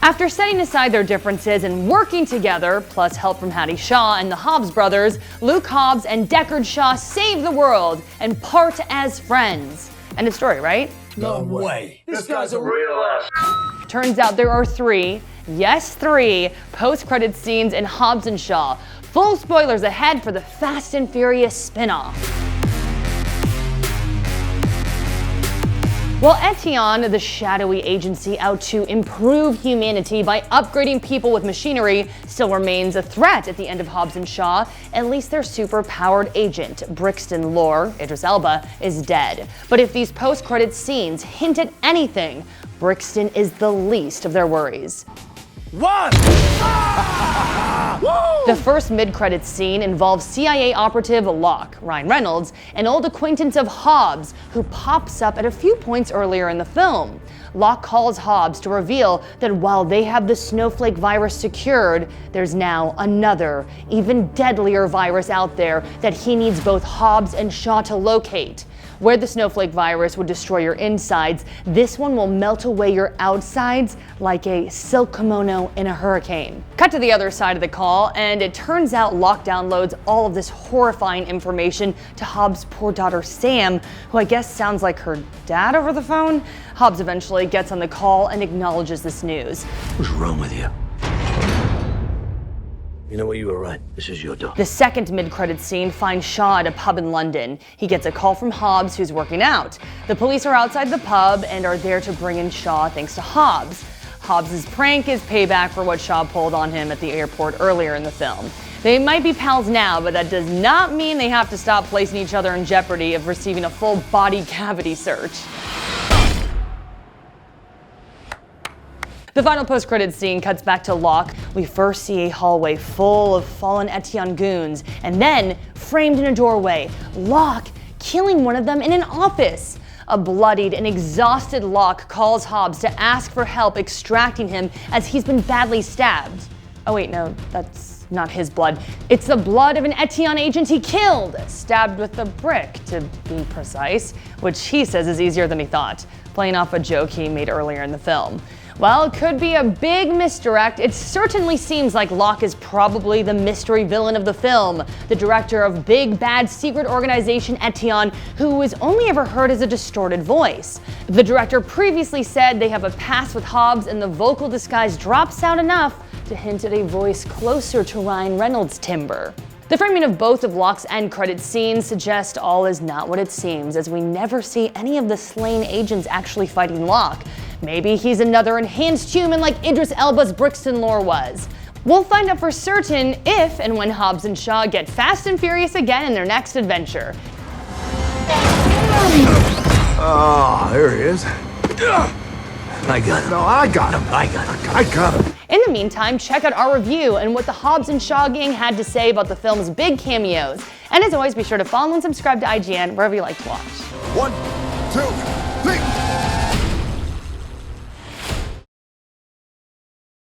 After setting aside their differences and working together, plus help from Hattie Shaw and the Hobbs brothers, Luke Hobbs and Deckard Shaw save the world and part as friends. End of story, right? No way. This guy's a real ass. Turns out there are three, yes, three, post-credit scenes in Hobbs and Shaw. Full spoilers ahead for the Fast and Furious spin-off. While Etienne, the shadowy agency out to improve humanity by upgrading people with machinery, still remains a threat at the end of Hobbs and Shaw, at least their super-powered agent, Brixton Lore, Idris Elba, is dead. But if these post-credit scenes hint at anything, Brixton is the least of their worries. One! The first mid-credits scene involves CIA operative Locke, Ryan Reynolds, an old acquaintance of Hobbs, who pops up at a few points earlier in the film. Locke calls Hobbs to reveal that while they have the snowflake virus secured, there's now another, even deadlier virus out there that he needs both Hobbs and Shaw to locate. Where the snowflake virus would destroy your insides, this one will melt away your outsides like a silk kimono in a hurricane. Cut to the other side of the call, and it turns out Locke downloads all of this horrifying information to Hobbs' poor daughter Sam, who I guess sounds like her dad over the phone. Hobbs eventually gets on the call and acknowledges this news. What's wrong with you? You know what, you were right. This is your daughter. The second mid-credits scene finds Shaw at a pub in London. He gets a call from Hobbs, who's working out. The police are outside the pub and are there to bring in Shaw thanks to Hobbs. Hobbs' prank is payback for what Shaw pulled on him at the airport earlier in the film. They might be pals now, but that does not mean they have to stop placing each other in jeopardy of receiving a full body cavity search. The final post-credits scene cuts back to Locke. We first see a hallway full of fallen Etienne goons, and then, framed in a doorway, Locke killing one of them in an office. A bloodied and exhausted Locke calls Hobbs to ask for help extracting him as he's been badly stabbed. Oh wait, no, that's not his blood. It's the blood of an Etienne agent he killed, stabbed with a brick, to be precise, which he says is easier than he thought, playing off a joke he made earlier in the film. While it could be a big misdirect, it certainly seems like Locke is probably the mystery villain of the film, the director of big bad secret organization Etienne, who was only ever heard as a distorted voice. The director previously said they have a past with Hobbs and the vocal disguise drops out enough to hint at a voice closer to Ryan Reynolds' timbre. The framing of both of Locke's end credit scenes suggest all is not what it seems, as we never see any of the slain agents actually fighting Locke. Maybe he's another enhanced human like Idris Elba's Brixton Lore was. We'll find out for certain if and when Hobbs and Shaw get fast and furious again in their next adventure. Oh, there he is. I got him. No, I got him. I got him. In the meantime, check out our review and what the Hobbs and Shaw gang had to say about the film's big cameos. And as always, be sure to follow and subscribe to IGN wherever you like to watch. 1, 2, 3.